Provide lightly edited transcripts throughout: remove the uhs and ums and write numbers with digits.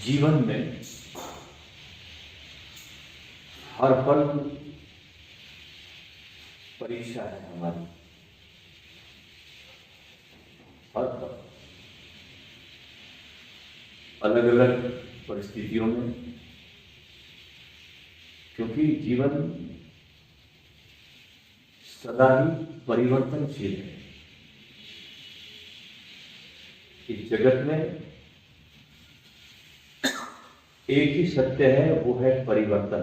जीवन में हर पल परीक्षा है हमारी। हर पल अलग अलग परिस्थितियों में, क्योंकि जीवन सदा ही परिवर्तनशील है। इस जगत में एक ही सत्य है, वो है परिवर्तन।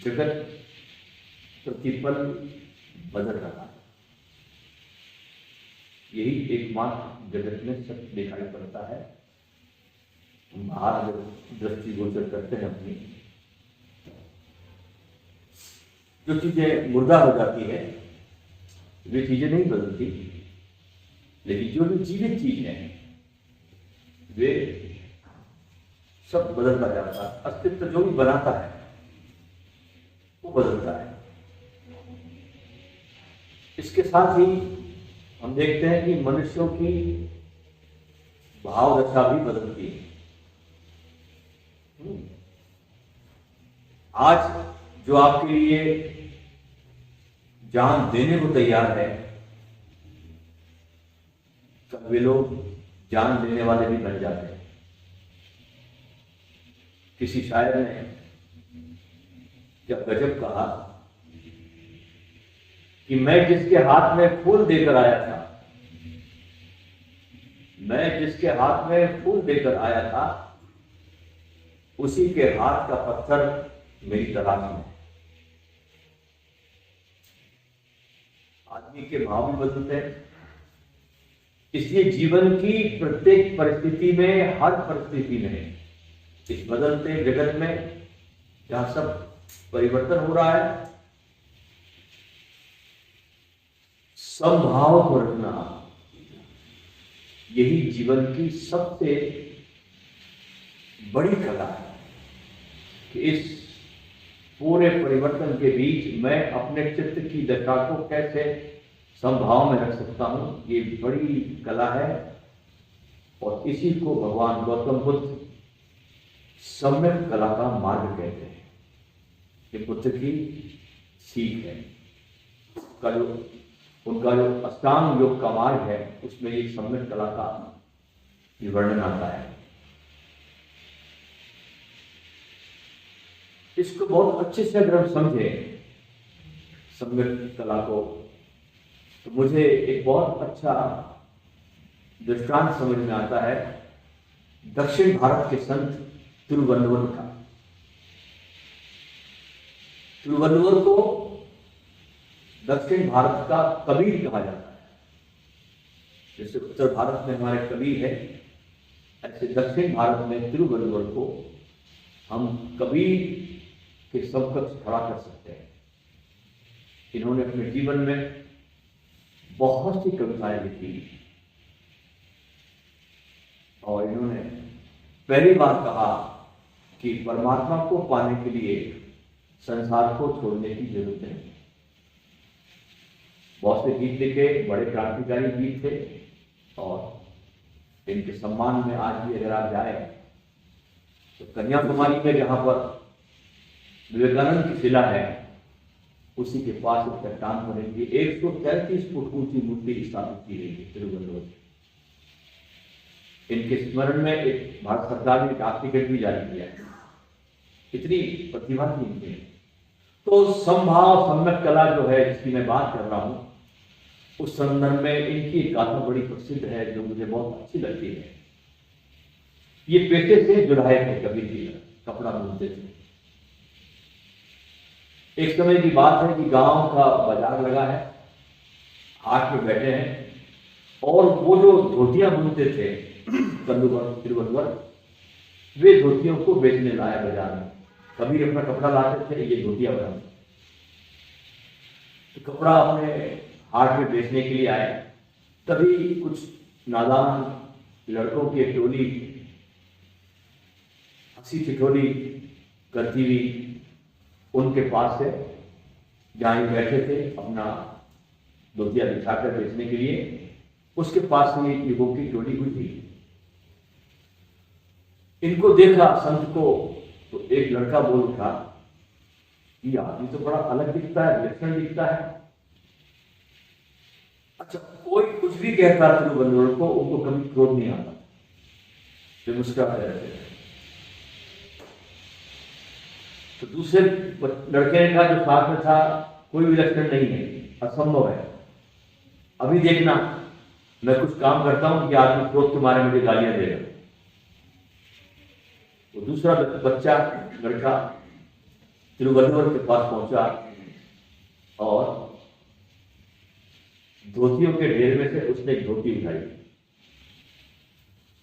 जगत प्रतिपल बदल रहा है, यही एकमात्र जगत में सत्य दिखाई पड़ता है। बाहर दृष्टिगोचर करते हैं अपनी, जो चीजें मुर्दा हो जाती है वे चीजें नहीं बदलती, लेकिन जो भी जीवित चीज है वे सब बदलता जाता है। अस्तित्व जो भी बनाता है वो बदलता है। इसके साथ ही हम देखते हैं कि मनुष्यों की भाव दशा भी बदलती है। आज जो आपके लिए जान देने को तैयार है, कल वे लोग जान लेने वाले भी बन जाते हैं। किसी शायर ने क्या गजब कहा कि मैं जिसके हाथ में फूल देकर आया था, मैं जिसके हाथ में फूल देकर आया था, उसी के हाथ का पत्थर मेरी तलाश में। आदमी के भाव भी बदलते हैं, इसलिए जीवन की प्रत्येक परिस्थिति में, हर परिस्थिति में, इस बदलते जगत में जहां सब परिवर्तन हो रहा है, समभाव को रखना यही जीवन की सबसे बड़ी कला है कि इस पूरे परिवर्तन के बीच मैं अपने चित्त की दशा को कैसे समभाव में रख सकता हूं। ये बड़ी कला है और इसी को भगवान गौतम बुद्ध सम्यक कला का मार्ग कहते हैं। ये बुद्ध की सीख है। उनका जो अष्टांग योग का मार्ग है, उसमें ये सम्यक कला का वर्णन आता है। इसको बहुत अच्छे से अगर हम समझे सम्यक कला को, तो मुझे एक बहुत अच्छा दृष्टांत समझ में आता है दक्षिण भारत के संत तिरुवल्लुवर का। तिरुवल्लुवर को दक्षिण भारत का कबीर कहा जाता है। जैसे उत्तर भारत में हमारे कबीर है, ऐसे दक्षिण भारत में तिरुवल्लुवर को हम कबीर के समकक्ष खड़ा कर सकते हैं। इन्होंने अपने जीवन में बहुत सी कविताएं लिखी और इन्होंने पहली बार कहा कि परमात्मा को पाने के लिए संसार को छोड़ने की जरूरत है। बहुत से गीत लिखे, बड़े क्रांतिकारी गीत थे और इनके सम्मान में आज भी अगर आप जाए तो कन्याकुमारी में जहां पर विवेकानंद की शिला है, उसी के पास एक चट्टान पर इनकी 133 फुट ऊंची मूर्ति स्थापित की गई है तिरुवल्लुवर। इनके स्मरण में एक भारत सरकार ने डाक टिकट भी जारी किया है। इतनी प्रतिभा थी इनके। तो संभाव सम्यक कला जो है जिसकी मैं बात कर रहा हूं, उस संदर्भ में इनकी एक गाथा बड़ी प्रसिद्ध है जो मुझे बहुत अच्छी लगती है। ये पेटे से जुड़ाए थे, कभी भी कपड़ा बुनते थे। एक समय की बात है कि गांव का बाजार लगा है, हाट में बैठे हैं और वो जो धोतियां बुनते थे तिरुवल्लुवर, वे धोतियों को बेचने लाया बाजार में। कभी अपना कपड़ा लाते थे, ये धोतियां बनाते। तो कपड़ा अपने हाट में बेचने के लिए आए, तभी कुछ नादान लड़कों की एक टोली हंसी ठिठोली करती हुई उनके पास से, जहां बैठे थे अपना धोतिया बिछाकर बेचने के लिए, उसके पास से युवकों की टोली हुई थी। इनको देखा संत को, तो एक लड़का बोल उठा, ये आदमी तो बड़ा अलग दिखता है, विलक्षण दिखता है। अच्छा, कोई कुछ भी कहता तिरुवल्लुवर को, उनको कभी क्रोध नहीं आता, वे मुस्कुराते रहते थे। तो दूसरे लड़के ने कहा जो साथ में था, कोई विलक्षण नहीं है, असंभव है, अभी देखना मैं कुछ काम करता हूं कि आदमी क्रोध के मारे मुझे गालियां देगा। तो दूसरा बच्चा लड़का तिरुवल्लुवर के पास पहुंचा और धोतियों के ढेर में से उसने एक धोती उठाई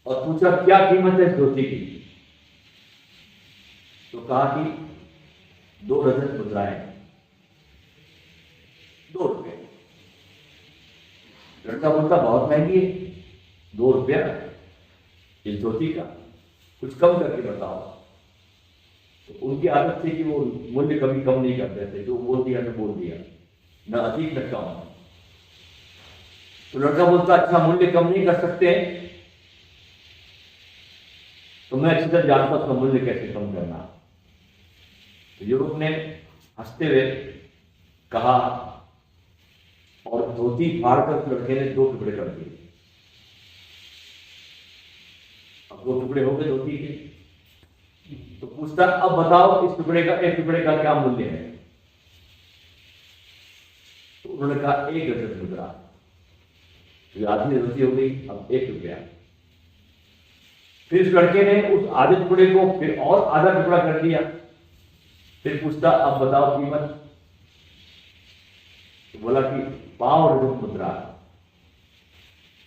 और पूछा क्या कीमत है इस धोती की। तो कहा कि 2 रजत मुद्राएं, 2 रुपये। लड़का बोलता बहुत महंगी है, 2 रुपया इस धोती का, कुछ कम करके बताओ। तो उनकी आदत थी कि वो मूल्य कभी कम नहीं करते थे, जो बोल दिया तो बोल दिया, न अधिक न कम। तो लड़का बोलता अच्छा मूल्य कम नहीं कर सकते, तो मैं अच्छी तरह जानता उसका मूल्य कैसे कम करना। तो युवक ने हंसते हुए कहा और धोती फाड़कर उस लड़के ने 2 टुकड़े कर दिए। अब 2 टुकड़े हो गए धोती के। तो पूछता अब बताओ इस टुकड़े का, एक टुकड़े का क्या मूल्य है। तो उन्होंने कहा 1 रजत मुद्रा। तो आधी धोती हो गई, अब 1 रुपया। फिर उस लड़के ने उस आधे टुकड़े को फिर और आधा टुकड़ा कर दिया। फिर पूछता अब बताओ कीमत। तो बोला कि 5 रजत मुद्रा।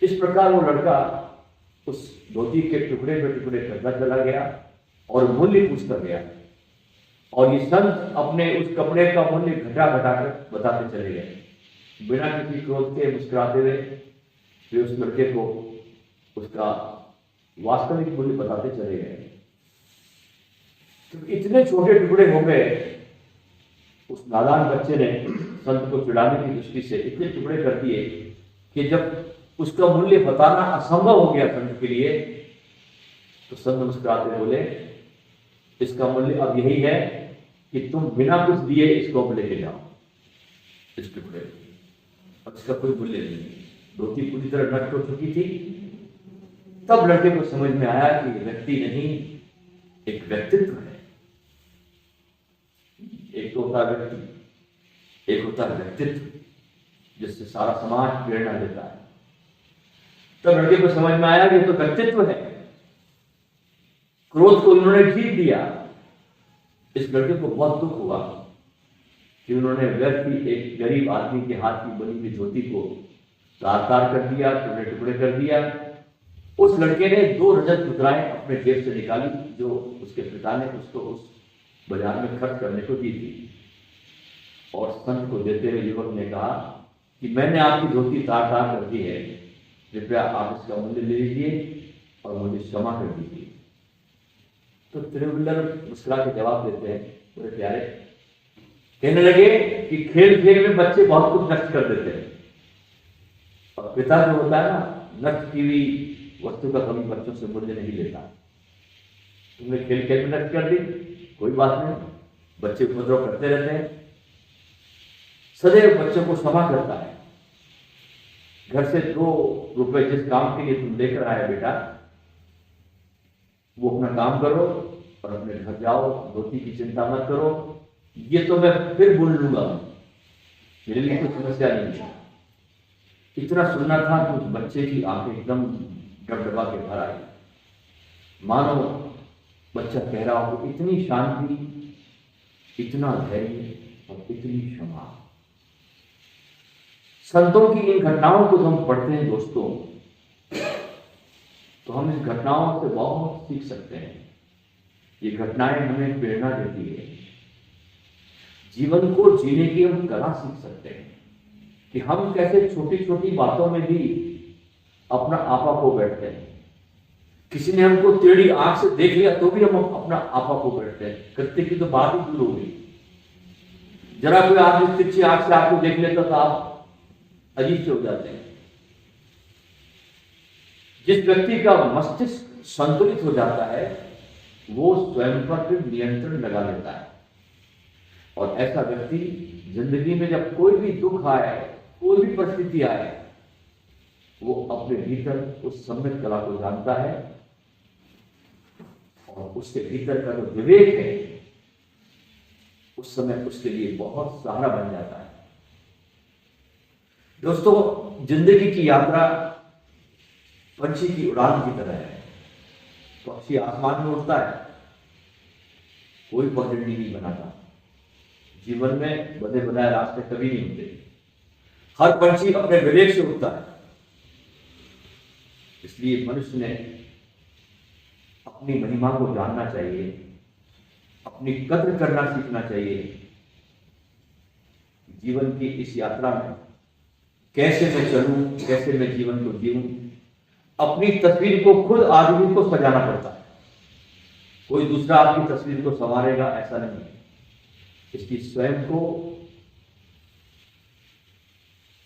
इस प्रकार वो लड़का उस धोती के टुकड़े पे टुकड़े करता चला गया और मूल्य पूछता गया। और ये संत अपने उस कपड़े का मूल्य घटा घटा कर बताते चले गए, बिना किसी क्रोध के, मुस्कुराते हुए वे उस लड़के को उसका वास्तविक मूल्य बताते चले गए। तो इतने छोटे टुकड़े हो गए, उस नादान बच्चे ने संत को चिढ़ाने की दृष्टि से इतने टुकड़े कर दिए कि जब उसका मूल्य बताना असंभव हो गया संत के लिए, तो संत मुस्कुराते बोले इसका मूल्य अब यही है कि तुम बिना कुछ दिए इसको लेके जाओ, इस टुकड़े। अब इसका कोई मूल्य नहीं। धोती पूरी तरह नष्ट हो चुकी थी। तब लड़के को समझ में आया कि व्यक्ति नहीं, एक व्यक्तित्व है। एक तो होता है व्यक्ति, एक होता है व्यक्तित्व, जिससे सारा समाज प्रेरणा देता है। तब लड़के को समझ में आया कि ये तो व्यक्तित्व है। क्रोध को उन्होंने जीत दिया। इस लड़के को बहुत दुख हुआ कि उन्होंने व्यर्थ ही एक गरीब आदमी के हाथ की बनी हुई धोती को तार तार कर दिया, टुकड़े टुकड़े कर दिया। उस लड़के ने 2 रजत मुद्राएं अपने जेब से निकाली, जो उसके पिता ने उसको उस बाजार में खर्च करने को दी थी। और संत को देते हुए युवक ने कहा कि मैंने आपकी धोती तार तार कर दी है, कृपया आप इसका मूल्य ले लीजिए और मुझे क्षमा कर दीजिए। तो तिरुवल्लुवर मुस्कुरा के जवाब देते हैं, बड़े प्यारे, कहने लगे कि खेल खेल में बच्चे बहुत कुछ नष्ट कर देते हैं, और पिता जो होता है ना, नष्ट की हुई वस्तु का कभी बच्चों से मूल्य नहीं लेता। तुमने खेल खेल में नष्ट कर दी, कोई बात नहीं, बच्चे उपद्रव करते रहते हैं, सदैव बच्चों को क्षमा करता है। घर से 2 रुपए जिस काम के लिए तुम लेकर आए बेटा, वो अपना काम करो और अपने घर जाओ, धोती की चिंता मत करो, ये तो मैं फिर बोल लूंगा, मेरे लिए कोई समस्या नहीं है। इतना सुनना था कि उस बच्चे की आंखें एकदम डबडबा के भर आई, मानो बच्चा कह रहा हो इतनी शांति, इतना धैर्य और इतनी क्षमा। संतों की इन घटनाओं को हम पढ़ते हैं दोस्तों, तो हम इस घटनाओं से बहुत सीख सकते हैं। ये घटनाएं हमें प्रेरणा देती है, जीवन को जीने की हम कला सीख सकते हैं कि हम कैसे छोटी छोटी बातों में भी अपना आपा खो बैठते हैं। किसी ने हमको टेढ़ी आंख से देख लिया तो भी हम अपना आपा खो बैठते हैं, कृत्य की तो बात ही दूर हो गई। जरा कोई आदमी तिरछी आंख से आपको देख लेता तो आप अजीब से हो जाते हैं। जिस व्यक्ति का मस्तिष्क संतुलित हो जाता है वो स्वयं पर फिर नियंत्रण लगा लेता है। और ऐसा व्यक्ति जिंदगी में जब कोई भी दुख आए, कोई भी परिस्थिति आए, वो अपने भीतर उस सम्यक कला को जानता है और उसके भीतर का जो विवेक है उस समय उसके लिए बहुत सहारा बन जाता है। दोस्तों, जिंदगी की यात्रा पंछी की उड़ान की तरह है। पक्षी आसमान में उड़ता है, कोई पगडंडी नहीं बनाता। जीवन में बने बनाए रास्ते कभी नहीं होते। हर पंछी अपने विवेक से उड़ता है। इसलिए मनुष्य ने अपनी महिमा को जानना चाहिए, अपनी कद्र करना सीखना चाहिए। जीवन की इस यात्रा में कैसे मैं चलूं, कैसे मैं जीवन को जीऊं, अपनी तस्वीर को खुद आदमी को सजाना पड़ता है। कोई दूसरा आपकी तस्वीर को संवारेगा ऐसा नहीं है। इसलिए स्वयं को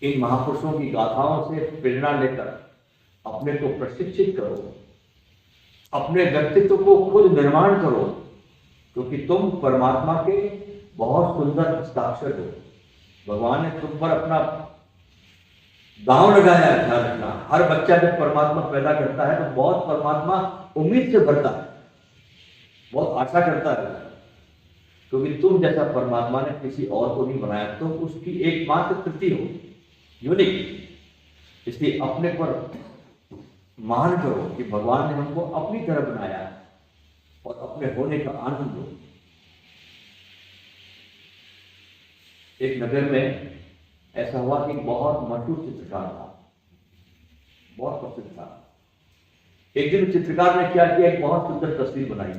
इन महापुरुषों की गाथाओं से प्रेरणा लेकर अपने को प्रशिक्षित करो, अपने व्यक्तित्व को खुद निर्माण करो, क्योंकि तुम परमात्मा के बहुत सुंदर हस्ताक्षर हो। भगवान ने तुम पर अपना दांव लगाया है। ध्यान रखना, हर बच्चा जब परमात्मा पैदा करता है तो बहुत परमात्मा उम्मीद से भरता है, बहुत आशा करता है, क्योंकि तुम जैसा परमात्मा ने किसी और को नहीं बनाया, तुम उसकी एकमात्र कृति हो, यूनिक। इसलिए अपने पर मान करो कि भगवान ने हमको अपनी तरह बनाया है और अपने होने का आनंद लो। एक नगर में ऐसा हुआ कि बहुत मशहूर चित्रकार था, बहुत प्रसिद्ध था। एक दिन चित्रकार ने क्या किया, एक बहुत सुंदर तस्वीर बनाई,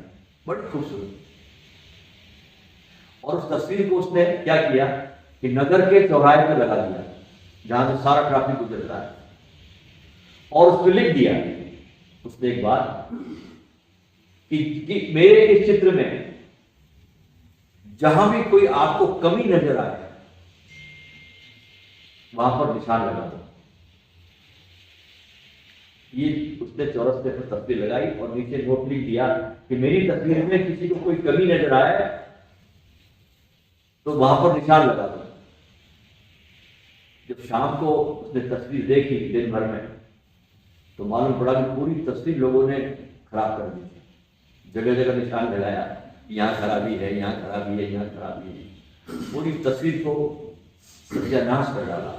बड़ी खूबसूरत। और उस तस्वीर को उसने क्या किया कि नगर के चौराहे पर लगा दिया, जहां से सारा ट्रैफिक गुजरता है, और उस पर लिख दिया उसने एक बात कि मेरे इस चित्र में जहां भी कोई आपको कमी नजर आए वहां पर निशान लगा दो। ये उसने चौरस्ते पर तस्वीर लगाई और नीचे नोट लिख दिया कि मेरी तस्वीर में किसी को कोई कमी नजर आए तो वहां पर निशान लगा दो। जब शाम को उसने तस्वीर देखी दिन भर में, तो मालूम पड़ा कि पूरी तस्वीर लोगों ने खराब कर दी थी। जगह जगह निशान लगाया, यहाँ खराबी है, यहाँ खराबी है, यहाँ खराबी है। पूरी तस्वीर को सत्यानाश कर डाला।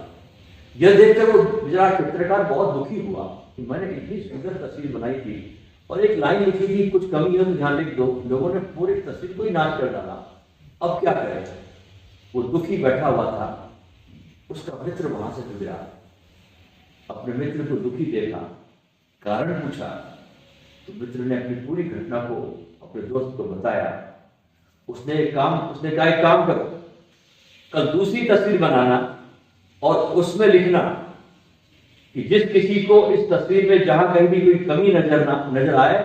यह देखकर वो बेचारा चित्रकार बहुत दुखी हुआ कि मैंने इतनी सुंदर तस्वीर बनाई थी और एक लाइन लिखी थी कुछ कमी है तो ध्यान लिख दो, लोगों ने पूरी तस्वीर को ही नाश कर डाला। अब क्या करे? वो दुखी बैठा हुआ था। उसका मित्र वहां से गुजरा, अपने मित्र को दुखी देखा, कारण पूछा, तो मित्र ने अपनी पूरी घटना को अपने दोस्त को बताया। उसने कहा एक काम करो, कल दूसरी तस्वीर बनाना और उसमें लिखना कि जिस किसी को इस तस्वीर में जहां कहीं भी कोई कमी नजर आए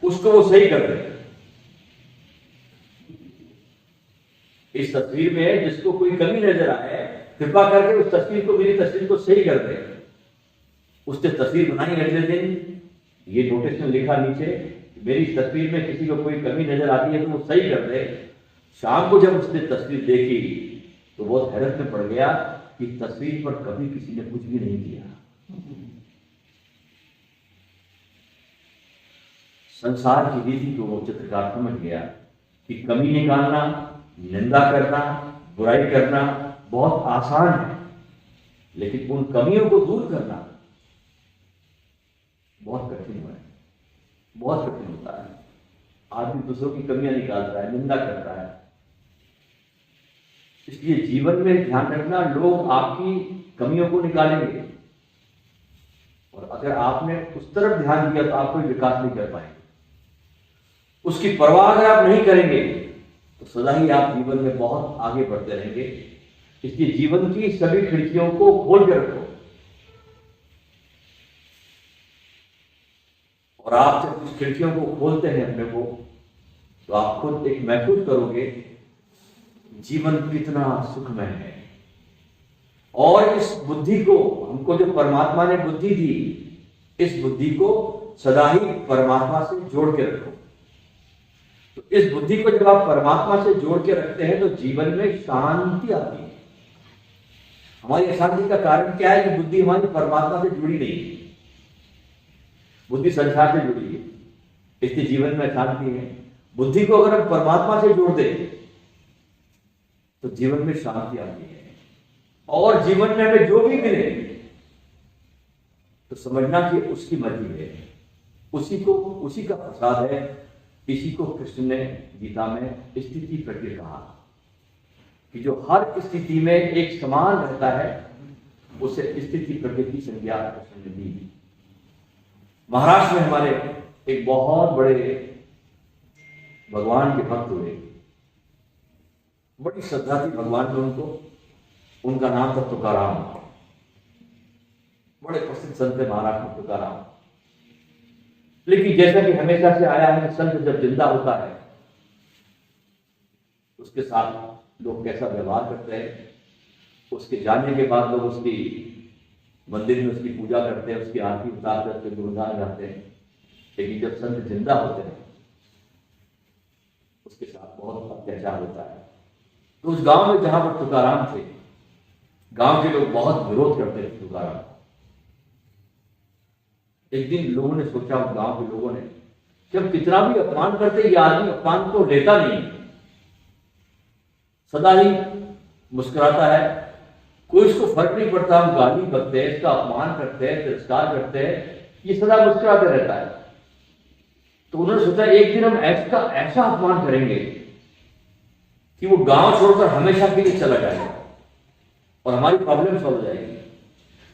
उसको वो सही कर दे। इस तस्वीर में जिसको कोई कमी नजर आए कृपा करके उस तस्वीर को, मेरी तस्वीर को सही कर दे। उसने तस्वीर बनाई, अगले दिन ये नोटिस में लिखा नीचे, मेरी तस्वीर में किसी को कोई कमी नजर आती है तो वो सही कर दे। शाम को जब उसने तस्वीर देखी तो बहुत हैरत में पड़ गया कि तस्वीर पर कभी किसी ने कुछ भी नहीं किया। संसार की रीति को वो चित्रकार समझ गया कि कमी निकालना, निंदा करना, बुराई करना बहुत आसान है, लेकिन उन कमियों को दूर करना बहुत कठिन है, बहुत कठिन होता है। आदमी दूसरों की कमियां निकालता है, निंदा करता है। इसलिए जीवन में ध्यान रखना, लोग आपकी कमियों को निकालेंगे और अगर आपने उस तरफ ध्यान दिया तो आप कोई विकास नहीं कर पाएंगे। उसकी परवाह अगर आप नहीं करेंगे तो सदा ही आप जीवन में बहुत आगे बढ़ते रहेंगे। इसलिए जीवन की सभी खिड़कियों को खोल के रखो और आप जब उस खिड़कियों को खोलते हैं अपने को, तो आप खुद एक महसूस करोगे जीवन कितना सुखमय है। और इस बुद्धि को, हमको जो परमात्मा ने बुद्धि दी, इस बुद्धि को सदा ही परमात्मा से जोड़ के रखो। तो इस बुद्धि को जब आप परमात्मा से जोड़ के रखते हैं तो जीवन में शांति आती है। हमारी अशांति का कारण क्या है कि बुद्धि हमारी परमात्मा से जुड़ी नहीं है, बुद्धि संसार से जुड़ी है, इसलिए जीवन में अशांति है। बुद्धि को अगर हम परमात्मा से जोड़ दें तो जीवन में शांति आती है, और जीवन में हमें जो भी मिले तो समझना कि उसकी मर्जी है, उसी का प्रसाद है। इसी को कृष्ण ने गीता में स्थिति प्रज्ञ कहा कि जो हर स्थिति में एक समान रहता है उसे स्थिति प्रज्ञ की संज्ञा कृष्ण ने दी। महाराष्ट्र में हमारे एक बहुत बड़े भगवान के भक्त हुए, बड़ी श्रद्धा थी भगवान में उनको, उनका नाम था तुकाराम। बड़े प्रसिद्ध संत है महाराष्ट्र में तुकाराम। लेकिन जैसा कि हमेशा से आया है, संत जब जिंदा होता है उसके साथ लोग कैसा व्यवहार करते हैं, उसके जाने के बाद लोग उसकी मंदिर में उसकी पूजा करते हैं, उसकी आरती उतार करके गुणगान गाते हैं। लेकिन जब संत जिंदा होते हैं उसके साथ बहुत अत्याचार होता है। तो उस गांव में जहां पर तुकाराम थे, गांव के लोग बहुत विरोध करते थे तुकाराम। एक दिन लोगों ने सोचा, गांव के लोगों ने, जब कितना भी अपमान करते ये आदमी अपमान को लेता नहीं, सदा ही मुस्कुराता है, कोई इसको फर्क नहीं पड़ता, हम गाली करते हैं, इसका अपमान करते हैं, तिरस्कार करते हैं, ये सदा मुस्कुराते रहता है। तो उन्होंने सोचा एक दिन हम ऐसा अपमान करेंगे कि वो गांव छोड़कर हमेशा के लिए चला जाएगा और हमारी प्रॉब्लम सॉल्व हो जाएगी।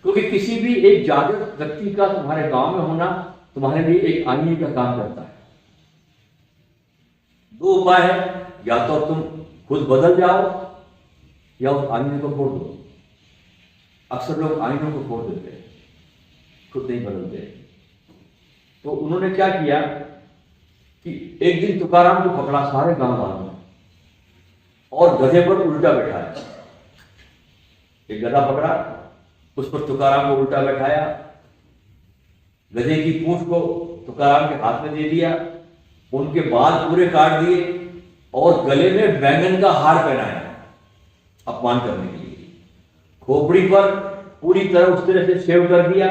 क्योंकि किसी भी एक जागृत व्यक्ति का तुम्हारे गांव में होना तुम्हारे लिए एक आईने का काम करता है। दो उपाय है, या तो तुम खुद बदल जाओ या उस आईने को फोड़ दो। अक्सर लोग आईनों को फोड़ देते हैं, खुद नहीं बदलते। तो उन्होंने क्या किया कि एक दिन तुकाराम को पकड़ा सारे गांव वालों ने और गधे पर उल्टा बैठाया। एक गधा पकड़ा, उस पर तुकाराम को उल्टा बैठाया, गधे की पूंछ को तुकाराम के हाथ में दे दिया, उनके बाल पूरे काट दिए और गले में बैंगन का हार पहनाया अपमान करने के लिए। खोपड़ी पर पूरी तरह उस तरह से शेव कर दिया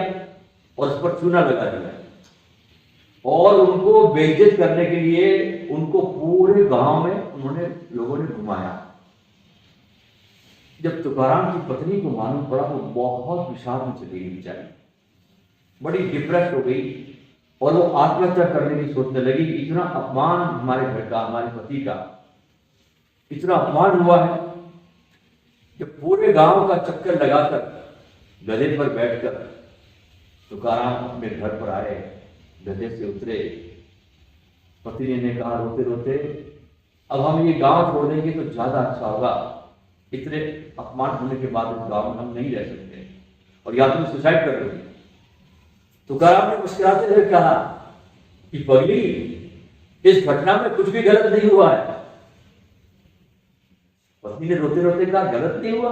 और उस पर चूना लगा दिया और उनको बेइज्जत करने के लिए उनको पूरे गांव में लोगों ने घुमाया। जब तुकाराम की पत्नी को मालूम पड़ा वो बहुत विषाद में चली गई, बेचारी बड़ी डिप्रेस हो गई और वो आत्महत्या करने की सोचने लगी कि इतना अपमान हमारे घर का, हमारे पति का इतना अपमान हुआ है। जब पूरे गांव का चक्कर लगाकर गधे पर बैठकर तुकाराम अपने घर पर आए, गधे से उतरे, पत्नी ने कहा रोते रोते, अब हम ये गांव छोड़ देंगे तो ज्यादा अच्छा होगा, इतने अपमान होने के बाद इस गांव में हम नहीं रह सकते और या तुम सुसाइड कर लोगे। तुकाराम ने मुस्कुराते हुए कहा कि पगली, इस घटना में कुछ भी गलत नहीं हुआ है। पत्नी ने रोते रोते कहा गलत नहीं हुआ,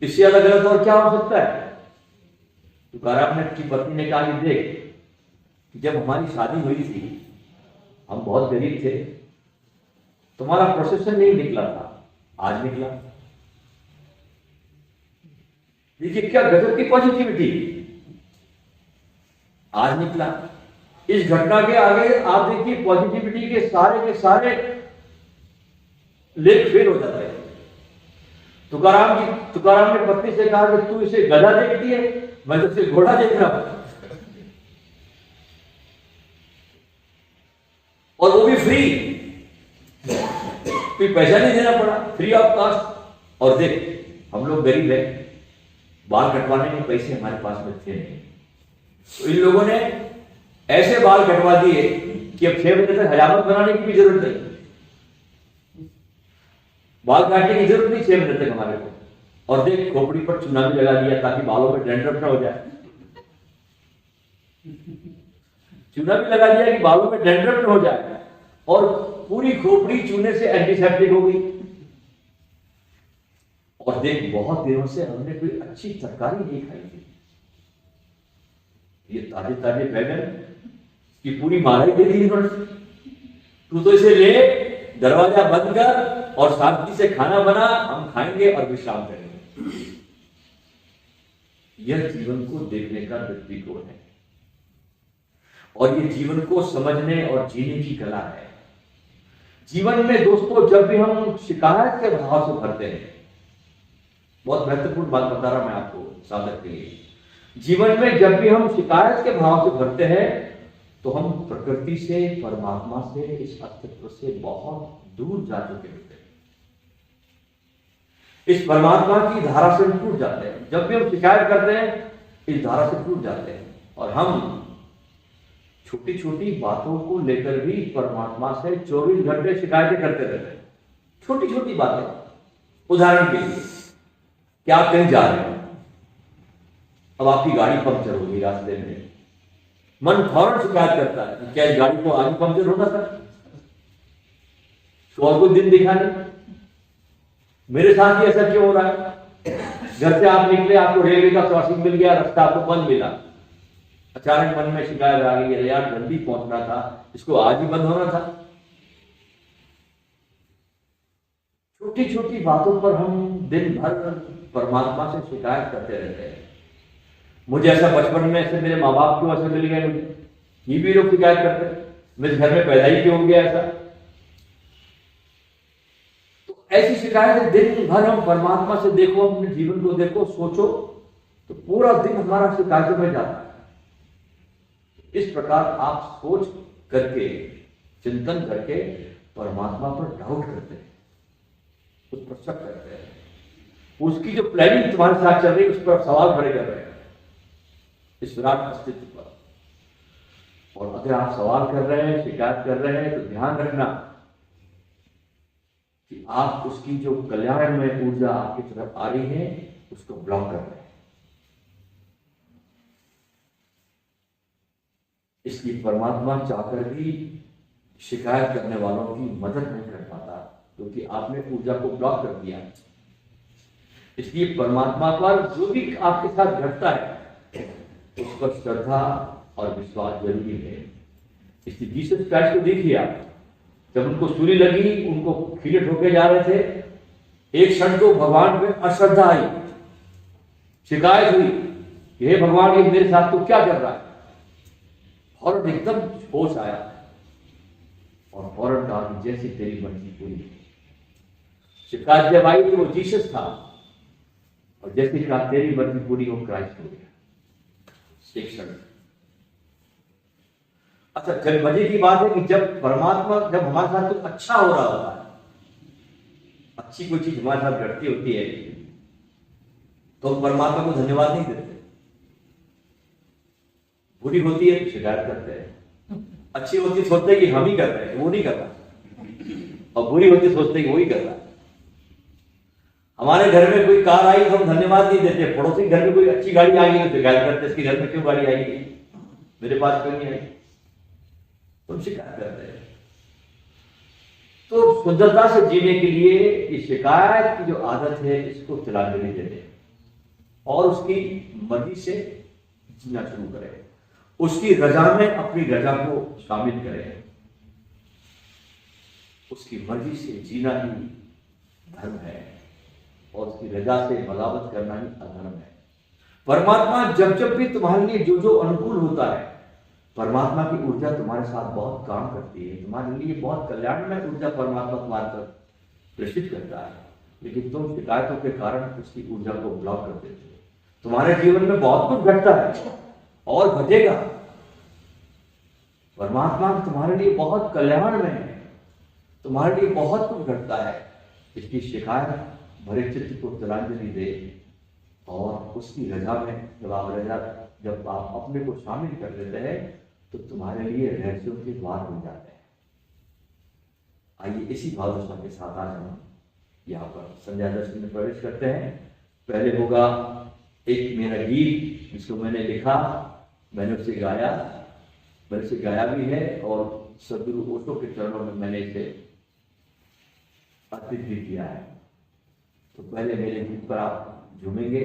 इससे ज्यादा गलत और क्या हो सकता है। तुकाराम की पत्नी ने कहा कि देख, जब हमारी शादी हुई थी हम बहुत गरीब थे, तुम्हारा प्रोसेशन नहीं निकला था, आज निकला। देखिए क्या गजब की पॉजिटिविटी, आज निकला। इस घटना के आगे आप देखिए पॉजिटिविटी के सारे लेख फेल हो जाते हैं। तुकाराम ने पत्नी से कहा कि तू इसे गधा देखती है, मैं तो इसे घोड़ा देख रहा हूं, और वो भी फ्री, कोई पैसा नहीं देना पड़ा, फ्री ऑफ कॉस्ट। और देख हम लोग गरीब हैं, बाल कटवाने के पैसे हमारे पास में थे नहीं, तो इन लोगों ने ऐसे बाल कटवा दिए कि अब 6 बजे तक हजामत बनाने की भी जरूरत नहीं, बाल काटने की जरूरत नहीं 6 बजे तक हमारे को। और देख खोपड़ी पर चूना भी लगा दिया ताकि बालों में डैंड्रफ ना हो जाए, चूना भी लगा दिया कि बालों में डैंड्रफ ना हो जाए, और पूरी खोपड़ी चूने से एंटीसेप्टिक हो गई। और देख बहुत दिनों से हमने कोई अच्छी तरकारी नहीं खाई थी, ये ताजे ताजे बैगन की पूरी माला ही दे दी इन्होंने, तू तो इसे ले, दरवाजा बंद कर और शांति से खाना बना, हम खाएंगे और विश्राम करेंगे। यह जीवन को देखने का दृष्टिकोण है और ये जीवन को समझने और जीने की कला है। जीवन में दोस्तों जब भी हम शिकायत के भाव से भरते हैं, बहुत महत्वपूर्ण बात बता रहा मैं आपको साधक के लिए, जीवन में जब भी हम शिकायत के भाव से भरते हैं तो हम प्रकृति से, परमात्मा से, इस अस्तित्व से बहुत दूर जा चुके होते हैं, इस परमात्मा की धारा से टूट जाते हैं। जब भी हम शिकायत करते हैं इस धारा से टूट जाते हैं और हम छोटी छोटी बातों को लेकर भी परमात्मा से 24 घंटे शिकायतें करते रहते हैं। छोटी छोटी बातें, उदाहरण के लिए क्या आप कहीं जा रहे हो, अब आपकी गाड़ी पंक्चर होगी रास्ते में, मन फौरन शिकायत करता है क्या इस गाड़ी को आज पंक्चर होना था, तो और कोई दिन दिखा नहीं, मेरे साथ ही ऐसा क्यों हो रहा है। घर से आप निकले, आपको रेलवे का क्रॉसिंग मिल गया, रास्ता आपको बंद मिला, अचानक मन में शिकायत आ गई, यार जल्दी पहुंचना था, इसको आज ही बंद होना था। छोटी छोटी बातों पर हम दिन भर परमात्मा से शिकायत करते रहते हैं। मुझे ऐसा बचपन में ऐसे मेरे माँ बाप क्यों ऐसे मिल गए, मुझे ये भी लोग शिकायत करते हैं, मेरे घर में पैदा ही क्यों हो गया ऐसा। तो ऐसी शिकायतें दिन भर हम परमात्मा से, देखो अपने जीवन को देखो, सोचो तो पूरा दिन हमारा शिकायतों में जाता है। इस प्रकार आप सोच करके, चिंतन करके परमात्मा पर डाउट करते हैं, उस पर शक करते हैं, उसकी जो प्लानिंग तुम्हारे साथ चल रही है उस पर सवाल खड़े कर रहे हैं, इस विराट अस्तित्व पर। और अगर आप सवाल कर रहे हैं, शिकायत कर रहे हैं, तो ध्यान रखना कि आप उसकी जो कल्याण में ऊर्जा आपकी तरफ आ रही है उसको ब्लॉक कर रहे हैं। इसलिए परमात्मा चाहकर भी शिकायत करने वालों की मदद नहीं कर पाता, क्योंकि आपने ऊर्जा को ब्लॉक कर दिया। इसलिए परमात्मा पर जो भी आपके साथ घटता है उस पर श्रद्धा और विश्वास जरूरी है। इसलिए जीसस क्राइस्ट को देखिए आप, जब उनको सूली लगी, उनको खीले ठोके जा रहे थे, एक क्षण को भगवान पे अश्रद्धा आई, शिकायत हुई, हे भगवान ये मेरे साथ तो क्या कर रहा है। और एकदम होश आया और फौरन कहा कि जैसी तेरी मर्जी पूरी। शिकायत जब आई तो वो जीसस था, और जैसे कहा तेरी मर्जी पूरी, वो क्राइस्ट हो गया एक क्षण। अच्छा, जब मजे की बात है कि जब परमात्मा, जब हमारे साथ कुछ अच्छा हो रहा होता है, अच्छी कोई चीज हमारे साथ घटती होती है, तो हम परमात्मा को धन्यवाद नहीं देते। बुरी होती है शिकायत करते हैं, अच्छी होती है सोचते हैं कि हम ही कर रहे हैं, वो नहीं कर रहा, और बुरी होती सोचते हैं कि वो ही कर रहा है। हमारे घर में कोई कार आई तो हम धन्यवाद नहीं देते, पड़ोसी घर में कोई अच्छी गाड़ी आई तो शिकायत करते, इसके घर में क्यों गाड़ी आई, मेरे पास क्यों नहीं आई, तुम शिकायत करते हैं। तो शुद्धता से जीने के लिए इस शिकायत की जो आदत है इसको तिलांजलि देते और उसकी मर्जी से जीना शुरू करें, उसकी रजा में अपनी रजा को शामिल करें। उसकी मर्जी से जीना ही धर्म है और उसकी रजा से बगावत करना ही अधर्म है। परमात्मा जब जब भी तुम्हारे लिए जो जो अनुकूल होता है, परमात्मा की ऊर्जा तुम्हारे साथ बहुत काम करती है, तुम्हारे लिए बहुत कल्याणमय ऊर्जा परमात्मा तुम्हारे तक प्रेषित करता है, लेकिन तुम शिकायतों के कारण उसकी ऊर्जा को ब्लॉक कर देते हो। तुम्हारे जीवन में बहुत कुछ घटता है और घटेगा, परमात्मा तुम्हारे लिए बहुत कल्याणमय है, तुम्हारे लिए बहुत कुछ घटता है। इसकी शिकायत भरे चित्त को तिलांजलि दे और उसकी रजा में जब आप अपने को शामिल कर लेते हैं तो तुम्हारे लिए रहस्यों के द्वार बन जाते हैं। आइए इसी भावना के साथ आज हम यहाँ पर संध्या दर्शन में प्रवेश करते हैं। पहले होगा एक मेरा गीत जिसको मैंने लिखा, मैंने उसे गाया, मैंने उसे गाया भी है और सदगुरु ओशो के चरणों में मैंने इसे अर्पित भी किया है। तो पहले मेरे गीत पर आप झूमेंगे,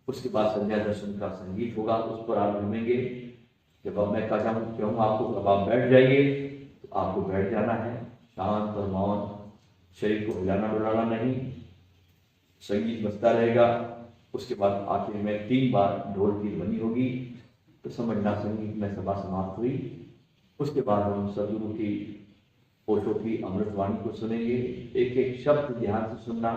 उसके बाद संध्या दर्शन का संगीत होगा, उस पर आप झूमेंगे। जब अब मैं कहूँगा आपको अब आप बैठ जाइए, तो तो आपको बैठ जाना है, शांत और मौन, शरीर को हिलाना डुलाना नहीं, संगीत बजता रहेगा। उसके बाद आखिर में 3 बार ढोल की ध्वनि होगी, तो समझना संगीत में सभा समाप्त हुई। उसके बाद हम सदगुरु की ओशो की अमृतवाणी को सुनेंगे। एक एक शब्द ध्यान से सुनना,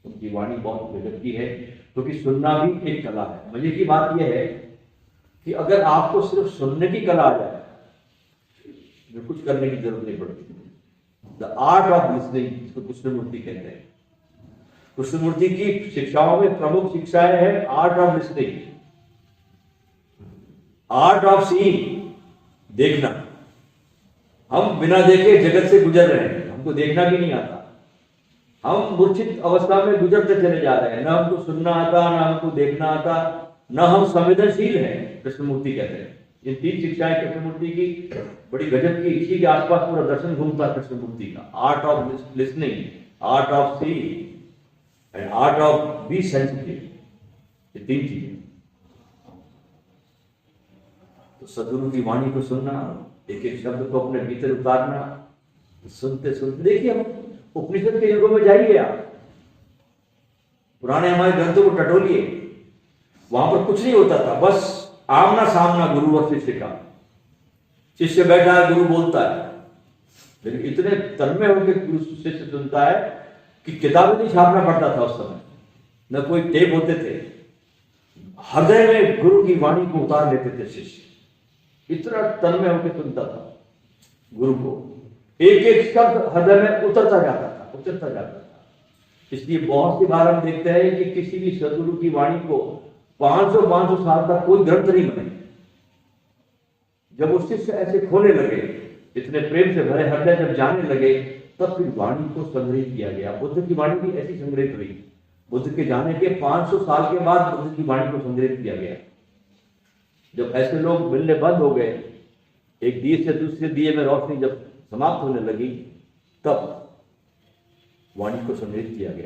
उनकी वाणी बहुत गजब की है, क्योंकि सुनना भी एक कला है। मजे की बात यह है कि अगर आपको सिर्फ सुनने की कला आ जाए तो कुछ करने की जरूरत नहीं पड़ती। द आर्ट ऑफ लिसनिंग, जिसको कृष्णमूर्ति कहते हैं। कृष्णमूर्ति की शिक्षाओं में प्रमुख शिक्षाएं हैं art of listening, art of seeing, देखना। हम बिना देखे जगत से गुजर रहे हैं, हमको देखना भी नहीं आता। हम मूर्छित अवस्था में गुजरते चले जा रहे हैं, ना हमको सुनना आता, ना हमको देखना आता, ना हम संवेदनशील हैं, कृष्णमूर्ति कहते हैं। ये 3 शिक्षाएं कृष्णमूर्ति की बड़ी गजब की। इसी के आसपास पूरा दर्शन घूमता है कृष्णमूर्ति का। Art of listening, art of seeing and art of be sensitive, ये 3 चीजें। तो सदगुरु की वाणी को सुनना, एक एक शब्द को अपने भीतर उतारना, सुनते सुनते देखिए, हम उपनिषद के युगों में जाइए, आप पुराने हमारे ग्रंथों को टटोलिए, वहां पर कुछ नहीं होता था, बस आमना सामना गुरु और शिष्य का। शिष्य बैठा है, गुरु बोलता है, लेकिन इतने तन्मय होकर गुरु शिष्य सुनता है कि किताबें नहीं छापना पड़ता था उस समय, न कोई टेप होते थे। हृदय में गुरु की वाणी को उतार लेते थे शिष्य, इतना तन्मय होकर सुनता था गुरु को। एक एक शब्द हृदय में उतरता जाता था, उतरता जाता था। इसलिए बहुत सी बार हम देखते हैं कि किसी भी सदगुरु की वाणी को 500 साल तक कोई ग्रंथ नहीं बने। जब वो शिष्य ऐसे खोने लगे, इतने प्रेम से भरे हृदय जब जाने लगे, तब फिर वाणी को संग्रहित किया गया। बुद्ध की वाणी भी ऐसी संग्रहित हुई। बुद्ध के जाने के 500 साल के बाद बुद्ध की वाणी को संग्रहित किया गया। जब ऐसे लोग मिलने बंद हो गए, एक दिए से दूसरे दिए में रोशनी जब समाप्त होने लगी, तब वाणी को संग्रहित किया गया।